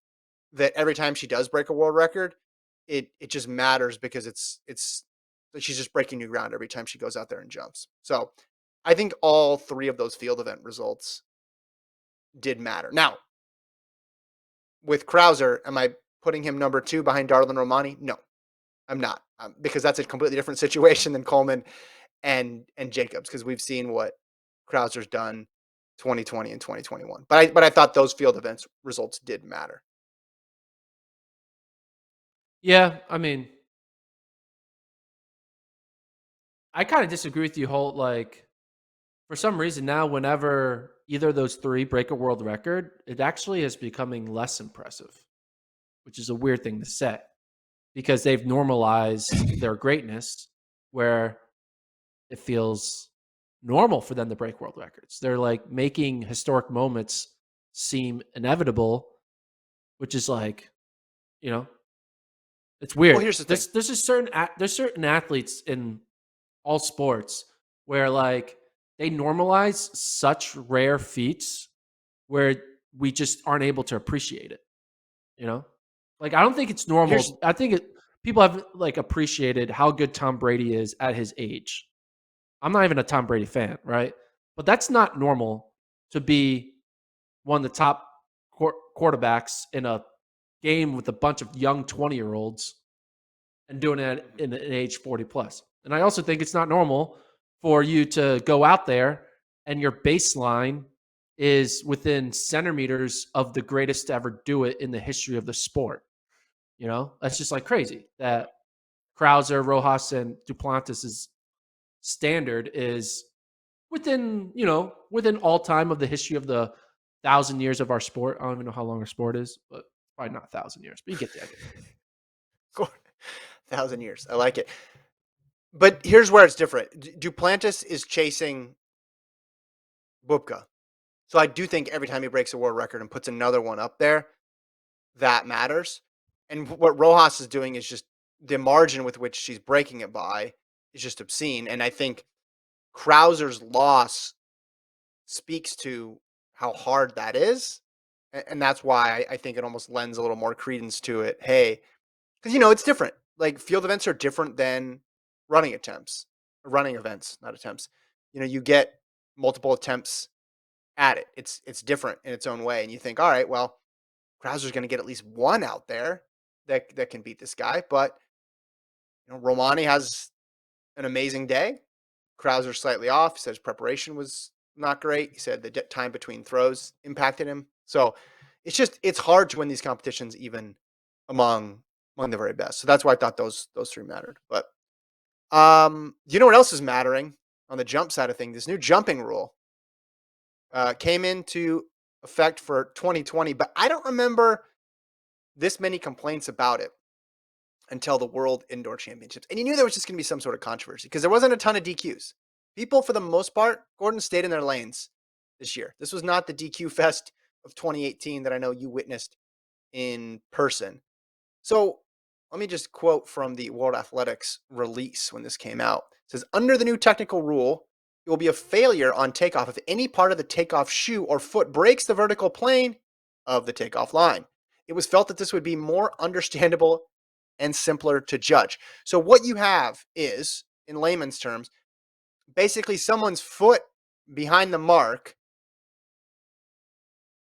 that every time she does break a world record, it just matters because it's she's just breaking new ground every time she goes out there and jumps. So I think all three of those field event results did matter. Now, with Krauser, am I putting him number 2 behind Darlin Romani? No, I'm not, because that's a completely different situation than Coleman and Jacobs, because we've seen what Krauser's done 2020 and 2021. But I thought those field events results did matter. Yeah, I mean, I kind of disagree with you, Holt. Like, for some reason now, whenever either of those three break a world record, it actually is becoming less impressive, which is a weird thing to say because they've normalized their greatness where it feels normal for them to break world records. They're like making historic moments seem inevitable, which is like, you know, it's Well, weird. here's the thing. There's certain athletes in all sports where like they normalize such rare feats where we just aren't able to appreciate it. You know, like I don't think it's Here's normal. I think people have like appreciated how good Tom Brady is at his age. I'm not even a Tom Brady fan, right? But that's not normal to be one of the top quarterbacks in a game with a bunch of young 20-year-olds and doing it in an age 40 plus. And I also think it's not normal for you to go out there and your baseline is within centimeters of the greatest to ever do it in the history of the sport. You know, that's just like crazy that Krauser, Rojas, and Duplantis' standard is within all time of the history of the 1,000 years of our sport. I don't even know how long our sport is, but probably not 1,000 years, but you get the idea. 1,000 years. I like it. But here's where it's different. Duplantis is chasing Bubka. So I do think every time he breaks a world record and puts another one up there, that matters. And what Rojas is doing is just the margin with which she's breaking it by is just obscene. And I think Krauser's loss speaks to how hard that is. And that's why I think it almost lends a little more credence to it. Hey, because, it's different. Like field events are different than running events, not attempts. You get multiple attempts at it. It's different in its own way. And you think, all right, well, Krauser's going to get at least one out there that can beat this guy. But, Romani has an amazing day. Krauser's slightly off. He said his preparation was not great. He said the time between throws impacted him. So it's hard to win these competitions even among the very best. So that's why I thought those three mattered. But you know what else is mattering on the jump side of things? This new jumping rule. came into effect for 2020, but I don't remember this many complaints about it until the World Indoor Championships. And you knew there was just going to be some sort of controversy because there wasn't a ton of DQs. People, for the most part, Gordon, stayed in their lanes this year. This was not the DQ fest of 2018 that I know you witnessed in person. So let me just quote from the World Athletics release when this came out. It says, under the new technical rule, it will be a failure on takeoff if any part of the takeoff shoe or foot breaks the vertical plane of the takeoff line. It was felt that this would be more understandable and simpler to judge. So what you have is, in layman's terms, basically someone's foot behind the mark,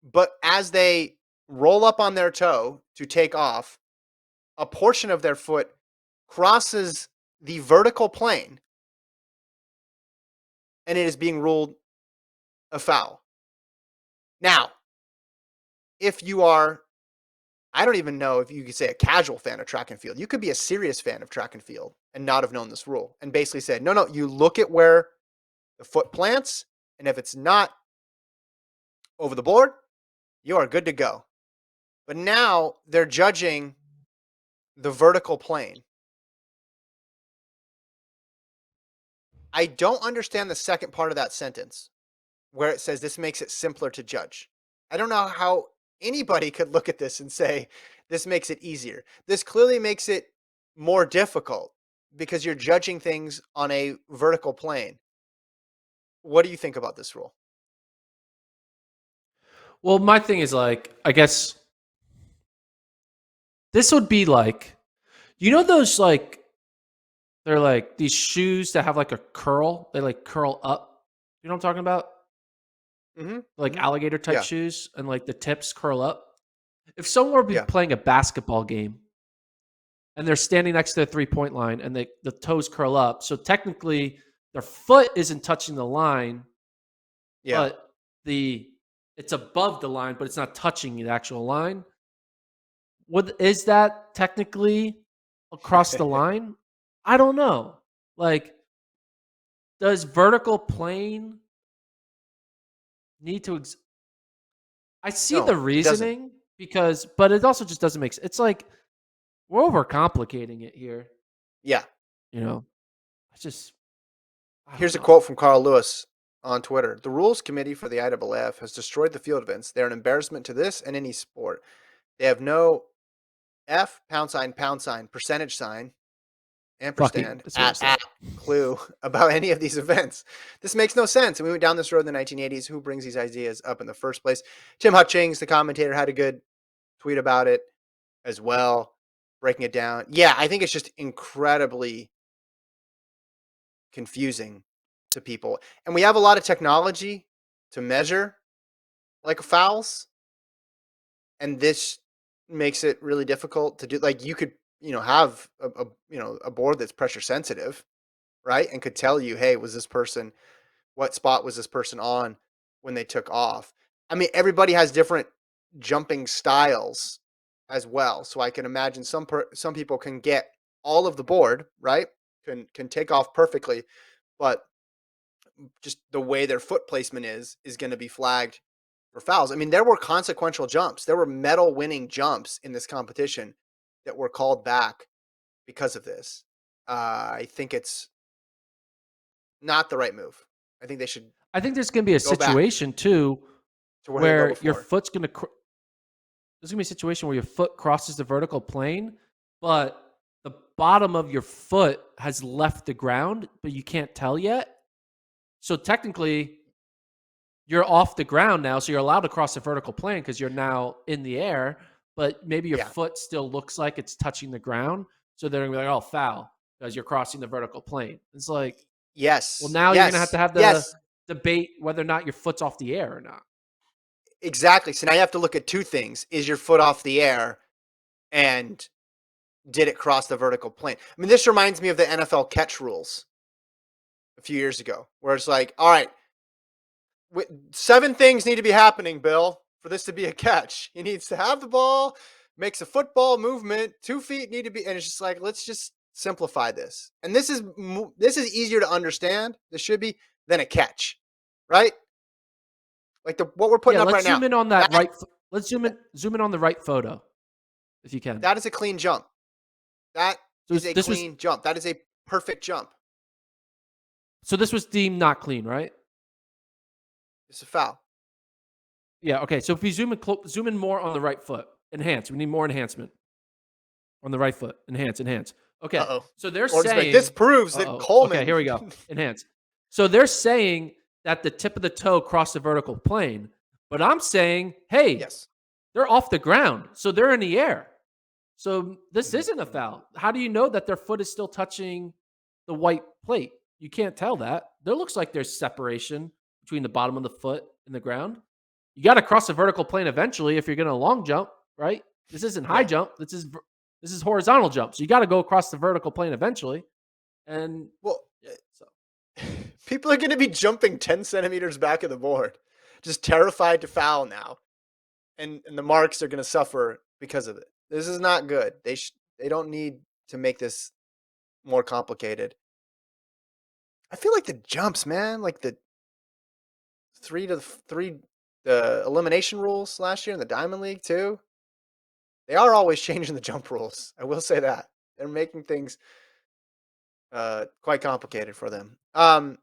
but as they roll up on their toe to take off, a portion of their foot crosses the vertical plane and it is being ruled a foul. Now, if you are, I don't even know if you could say a casual fan of track and field. You could be a serious fan of track and field and not have known this rule and basically said, no, you look at where the foot plants, and if it's not over the board, you are good to go. But now they're judging the vertical plane. I don't understand the second part of that sentence where it says this makes it simpler to judge. I don't know how anybody could look at this and say this makes it easier. This clearly makes it more difficult because you're judging things on a vertical plane. What do you think about this rule? Well, my thing is like, I guess this would be like, those like, they're like these shoes that have like a curl. They like curl up. You know what I'm talking about? Mm-hmm. Like alligator type Yeah. shoes and like the tips curl up. If someone were playing a basketball game and they're standing next to the 3-point line and the toes curl up, so technically their foot isn't touching the line, but it's above the line, but it's not touching the actual line. Is that technically across the line? I don't know. Like, does vertical plane need to? I see No, the it doesn't. reasoning but it also just doesn't make sense. It's like we're overcomplicating it here. Yeah. It's just. Here's a quote from Carl Lewis on Twitter. The rules committee for the IAAF has destroyed the field events. They're an embarrassment to this and any sport. They have no F, pound sign, percentage sign, ampersand, at, clue about any of these events. This makes no sense. And we went down this road in the 1980s. Who brings these ideas up in the first place? Tim Hutchings, the commentator, had a good tweet about it as well, breaking it down. Yeah, I think it's just incredibly confusing to people. And we have a lot of technology to measure like fouls. And this makes it really difficult to do. Like you could, have a board that's pressure sensitive, right? And could tell you, hey, what spot was this person on when they took off? I mean, everybody has different jumping styles as well. So I can imagine some people can get all of the board, right? Can take off perfectly, but just the way their foot placement is going to be flagged for fouls. I mean, there were consequential jumps. There were medal winning jumps in this competition that were called back because of this. I think it's not the right move. I think they should. I think there's going to be a situation too where your foot's going to. There's going to be a situation where your foot crosses the vertical plane, but the bottom of your foot has left the ground, but you can't tell yet. So technically, you're off the ground now, so you're allowed to cross the vertical plane because you're now in the air, but maybe your foot still looks like it's touching the ground. So they're going to be like, oh, foul, because you're crossing the vertical plane. It's like, yes. Well, now you're going to have the debate whether or not your foot's off the air or not. Exactly. So now you have to look at two things. Is your foot off the air and did it cross the vertical plane? I mean, this reminds me of the NFL catch rules a few years ago, where it's like, all right, 7 things need to be happening, Bill, for this to be a catch. He needs to have the ball, makes a football movement, 2 feet need to be, and it's just like, let's just simplify this. And this is easier to understand. This should be than a catch, right? Like what we're putting up let's right now. zoom in on that That Let's zoom in on the right photo, if you can. that is a clean jump. That So is a this was clean jump. That is a perfect jump. this was deemed not clean, right? It's a foul. Yeah. Okay. So if we zoom in more on the right foot, enhance. We need more enhancement on the right foot. Enhance. Okay. Uh-oh. So they're Gordon's like, saying, this proves that Okay, Coleman. here we go. Enhance. So they're saying that the tip of the toe crossed the vertical plane, but I'm saying, hey, Yes. they're off the ground, so they're in the air. So this Mm-hmm. isn't a foul. How do you know that their foot is still touching the white plate? You can't tell that. There looks like there's separation between the bottom of the foot and the ground. You got to cross the vertical plane eventually if you're going to long jump, right? This isn't high Yeah. jump. This is horizontal jump. So you got to go across the vertical plane eventually. And Well, yeah, so people are going to be jumping 10 centimeters back of the board, just terrified to foul now. And the marks are going to suffer because of it. This is not good. They don't need to make this more complicated. I feel like the jumps, man, like the 3 the elimination rules last year in the Diamond League too. They are always changing the jump rules. I will say that. They're making things quite complicated for them. All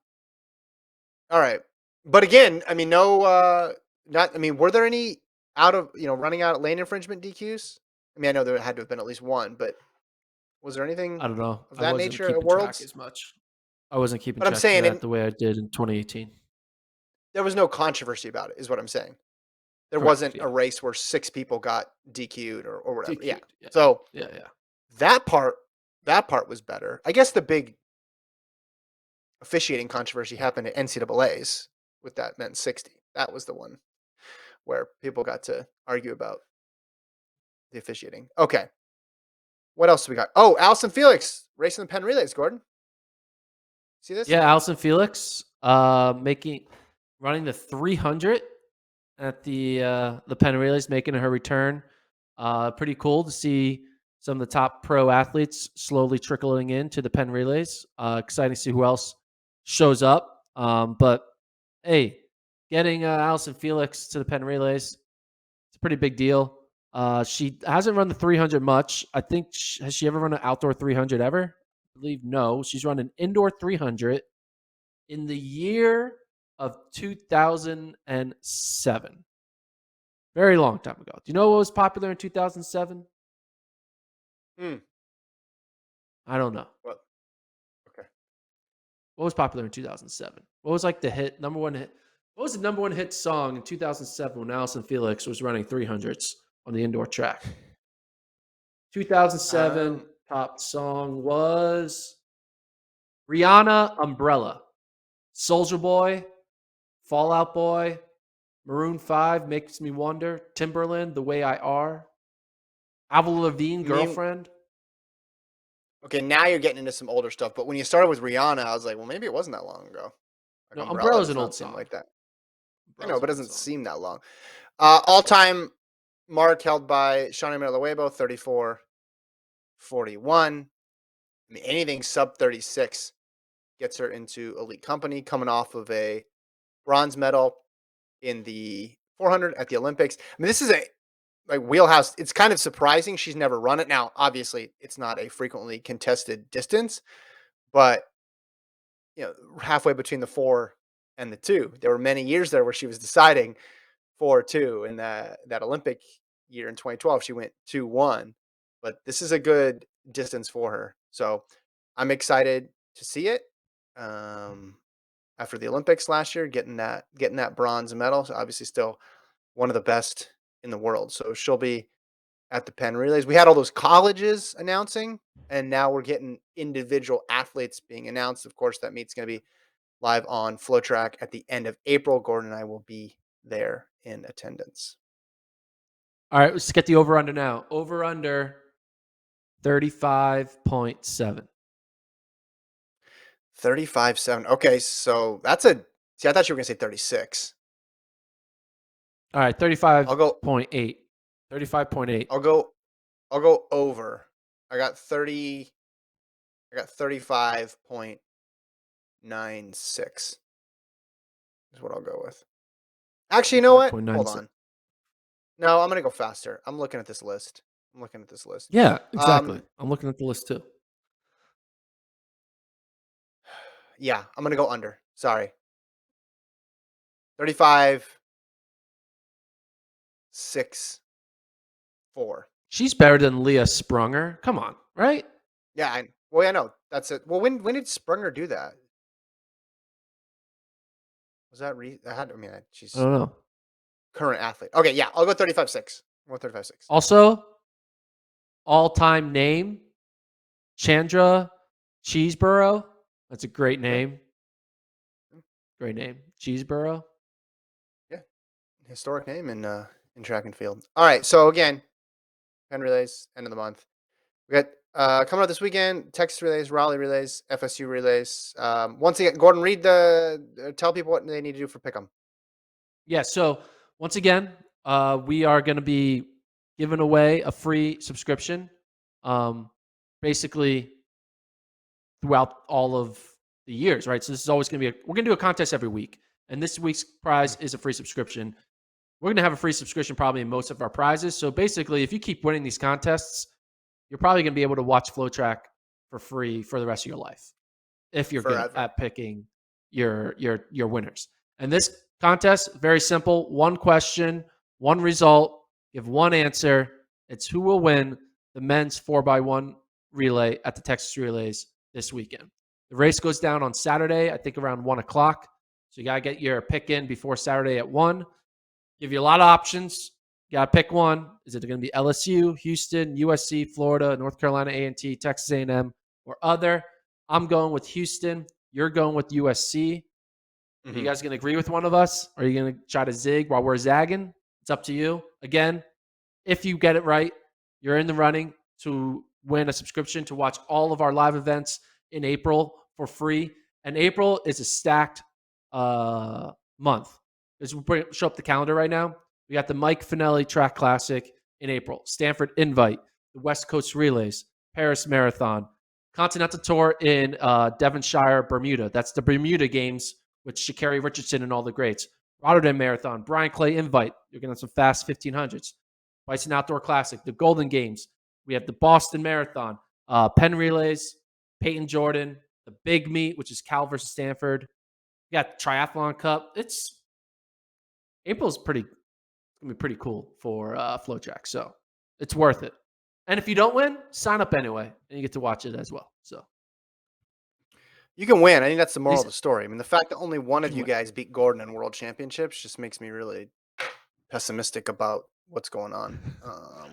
right. But again, I mean, no, not. I mean, were there any out of running out lane infringement DQs? I mean, I know there had to have been at least one, but was there anything I don't know. of I that wasn't nature at keeping track Worlds? as much. I wasn't keeping But I'm track of saying, that and the way I did in 2018. there was no controversy about it, is what I'm saying. There Correct. wasn't Yeah. a race where 6 people got DQ'd or whatever. Yeah. DQ'd. Yeah. So Yeah. Yeah. that part, that part was better. I guess the big officiating controversy happened at NCAA's with that men's 60. That was the one where people got to argue about the officiating. Okay. What else do we got? Oh, Allison Felix racing the Penn Relays, Gordon. See this? Yeah. Alison Felix, running the 300 at the Penn Relays, making her return. Pretty cool to see some of the top pro athletes slowly trickling into the Penn Relays. Exciting to see who else shows up. But hey, getting Allison Felix to the Penn Relays, it's a pretty big deal. She hasn't run the 300 much. I think has she ever run an outdoor 300 ever? I believe no. She's run an indoor 300 in the year of 2007. Very long time ago. Do you know what was popular in 2007? Hmm. I don't know. Well, okay. What was popular in 2007? What was like the number one hit? What was the number one hit song in 2007 when Allison Felix was running 300s on the indoor track? 2007 top song was Rihanna Umbrella, Soldier Boy, Fallout Boy, Maroon 5 Makes Me Wonder, Timberland The Way I Are, Avril Lavigne I mean, Girlfriend. okay, now you're getting into some older stuff. But when you started with Rihanna, I was like, well, maybe it wasn't that long ago. Like No, Umbrella Umbrella's does an not old seem song. like that. I know, Umbrella's but an it old doesn't song. seem that long. All-time mark held by Shawnee Miller-Luebo, 34:41. I mean, anything sub 36 gets her into elite company, coming off of a bronze medal in the 400 at the Olympics. I mean, this is a like wheelhouse. It's kind of surprising she's never run it. Now, obviously, it's not a frequently contested distance, but halfway between the 4 and the 2, there were many years there where she was deciding 4-2. In that Olympic year in 2012, she went 2-1. But this is a good distance for her, so I'm excited to see it. Um, After the Olympics last year, getting that bronze medal, so obviously still one of the best in the world. So she'll be at the Penn Relays. We had all those colleges announcing, and now we're getting individual athletes being announced. Of course, that meet's going to be live on FloTrack at the end of April. Gordon and I will be there in attendance. All right, let's get the over under now. Over under 35.7. 35-7. Okay, so that's a see. I thought you were going to say 36. All right, I'll go. 35.8. 35.8. I'll go. I'll go over. I got 30. I got 35.96 is what I'll go with. Actually, you know what? 5.96. Hold on. No, I'm gonna go faster. I'm looking at this list. Yeah, exactly. I'm looking at the list too. Yeah, I'm gonna go under. Sorry. 35, 6, 4. She's better than Leah Sprunger. Come on, right? Yeah, well, yeah, no, that's it. Well, when did Springer do that? Was that I mean, I she's don't know. current athlete. Okay, yeah, I'll go 35-6. I'll go 35-6. Also, all-time name, Chandra Cheeseborough. That's a great name. Great name. Cheeseborough. Yeah, historic name in track and field. All right, so again, 10 relays, end of the month. We got coming up this weekend: Texas relays, Raleigh relays, FSU relays. Once again, Gordon, tell people what they need to do for Pick'em. Yeah, so once again, we are going to be giving away a free subscription. Basically, throughout all of the years, right? So this is always going to be we're going to do a contest every week, and this week's prize is a free subscription. We're going to have a free subscription probably in most of our prizes. So basically, if you keep winning these contests, you're probably going to be able to watch FloTrack for free for the rest of your life if you're good at picking your winners. And this contest, very simple: one question, one result, give one answer. It's who will win the men's 4x1 relay at the Texas Relays this weekend. The race goes down on Saturday, I think around 1 o'clock. So you got to get your pick in before Saturday at 1. Give you a lot of options. You got to pick one. Is it going to be LSU, Houston, USC, Florida, North Carolina A&T, Texas A&M, or other? I'm going with Houston. You're going with USC. Are you guys going to agree with one of us? Or are you going to try to zig while we're zagging? It's up to you. Again, if you get it right, you're in the running to win a subscription to watch all of our live events in April for free. And April is a stacked month. As we show up the calendar right now, we got the Mike Finelli Track Classic in April, Stanford Invite, the West Coast Relays, Paris Marathon, Continental Tour in Devonshire, Bermuda. That's the Bermuda Games with Sha'Carri Richardson and all the greats. Rotterdam Marathon, Brian Clay Invite. You're going to have some fast 1500s. Bison Outdoor Classic, the Golden Games. We have the Boston Marathon, Penn Relays, Peyton Jordan, the Big Meet, which is Cal versus Stanford. We got the Triathlon Cup. April's gonna be pretty cool for FloTrack, so it's worth it. And if you don't win, sign up anyway, and you get to watch it as well. So you can win. I think that's the moral of the story. I mean, the fact that only one of you guys beat Gordon in World Championships just makes me really pessimistic about what's going on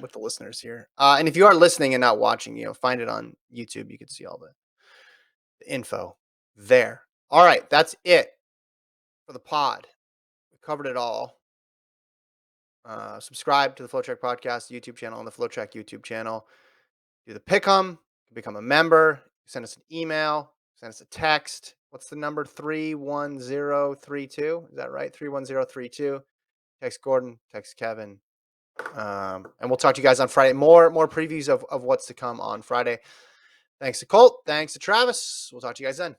with the listeners here. And if you are listening and not watching, find it on YouTube. You can see all the info there. All right, that's it for the pod. We covered it all. Subscribe to the FloTrack Podcast YouTube channel and the FloTrack YouTube channel. Do the Pick'em, become a member. Send us an email. Send us a text. What's the number? 31032. Is that right? 31032. Text Gordon. Text Kevin. And we'll talk to you guys on Friday. More previews of what's to come on Friday. Thanks to Colt. Thanks to Travis. We'll talk to you guys then.